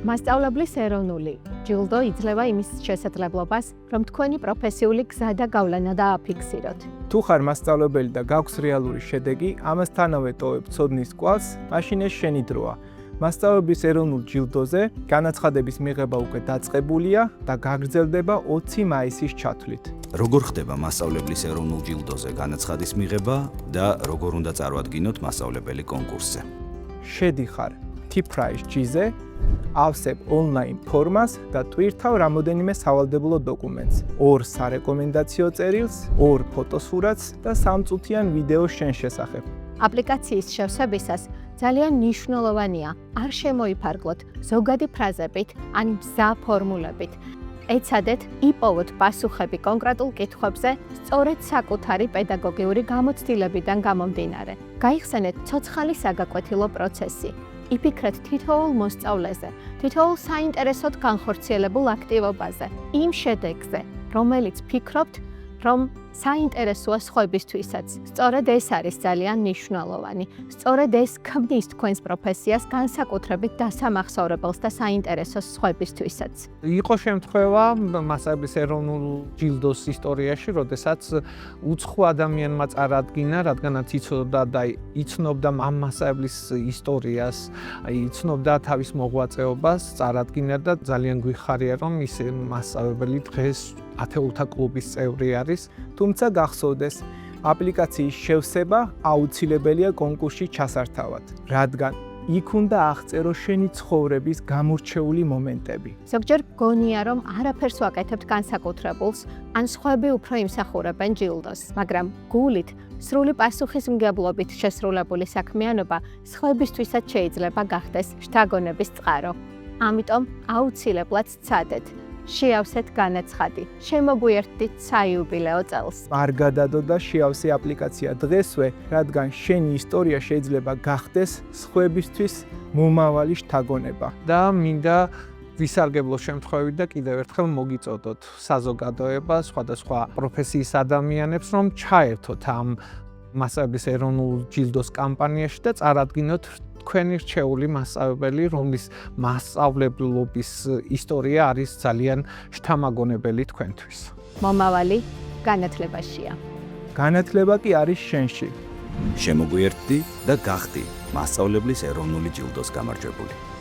მასწავლებლის ეროვნული ჯილდო იძლევა იმის შესაძლებლობას, რომ თქვენი პროფესიული გზა და გავლენა დააფიქსიროთ. თუ ხარ მასწავლებელი და გაქვს რეალური შედეგი, ამასთანავე ტოვებ ცოდნის კვალს, მაშინ ეს შენი დროა. მასწავლებლის ეროვნულ ჯილდოზე განაცხადების მიღება უკვე დაწყებულია და გაგრძელდება 20 მაისის ჩათვლით. როგორ ხდება მასწავლებლის ეროვნულ ჯილდოზე განაცხადის მიღება და როგორ უნდა წარვადგინოთ მასწავლებელი კონკურსზე? შედიხარ T-Prize-ზე, ავსებ ონლაინ ფორმას და ტვირთავ რამოდენიმე სავალდებულო დოკუმენტს, 2 სარეკომენდაციო წერილს, 2 ფოტოსურათს და 3 წუთიან ვიდეოს შენ შესახებ. აპლიკაციის შევსებისას ძალიან მნიშვნელოვანია არ შემოიფარგლოთ ზოგადი ფრაზებით ან მზა ფორმულებით. ეცადეთ იპოვოთ პასუხები კონკრეტულ კითხვებზე სწორედ საკუთარი პედაგოგიური გამოცდილებიდან გამომდინარე. გაიხსენეთ ცოცხალი საგაკვეთილო პროცესი. იფიქრეთ თითოეულ მოსწავლეზე, თითოეულ საინტერესოდ განხორციელებულ აქტივობაზე, იმ შედეგზე, რომელიც ფიქრობთ, რომ საინტერესოა სხვებისთვისაც. სწორედ ეს არის ძალიან მნიშვნელოვანი. სწორედ ეს ქმნის თქვენს პროფესიას განსაკუთრებით დასამახსოვრებელს და საინტერესოს სხვებისთვისაც. იყო შემთხვევა მასწავლებლის ეროვნულ ჯილდოს ისტორიაში, როდესაც უცხო ადამიანმა წარადგინა, რადგანაც იცნობდა ამ მასწავლებლის ისტორიას, იცნობდა თავის მოღვაწეობას, წარადგინა და ძალიან გვიხარია, რომ ის მასწავლებელი დღეს ათეულთა კლუბის წევრი არის. თუმცა გახსოვდეს, აპლიკაციის შევსება აუცილებელია კონკურსში ჩასართავად, რადგან იქ უნდა აღწერო შენი ცხოვრების გამორჩეული მომენტები. ზოგჯერ გონია, რომ არაფერს ვაკეთებთ განსაკუთრებულს, ან სხვები უფრო იმსახურებენ ჯილდოს, მაგრამ გულით, სრული პასუხისმგებლობით შესრულებული საქმიანობა სხვებისთვისაც შეიძლება გახდეს შთაგონების წყარო. ამიტომ აუცილებლად სცადეთ. შეავსეთ განაცხადი. შემოგვიერთდით საიუბილეო წელს. არ გადადო და შეავსე აპლიკაცია დღესვე, რადგან შენი ისტორია შეიძლება გახდეს სხვებისთვის მომავალი შთაგონება. და მინდა ვისარგებლო შემთხვევით და კიდევ ერთხელ მოგიწოდოთ საზოგადოებას, სხვადასხვა პროფესიის ადამიანებს, რომ ჩაერთოთ ამ მასწავლებლის ეროვნულ ჯილდოს კამპანიაში და წარადგინოთ თქვენი რჩეული მასწავლებელი, რომლის მასწავლებლობის ისტორია არის ძალიან შთამაგონებელი თქვენთვის. მომავალი განათლებაშია. განათლება კი არის შენში. შემოგვიერთდი და გახდი მასწავლებლის ეროვნული ჯილდოს გამარჯვებული.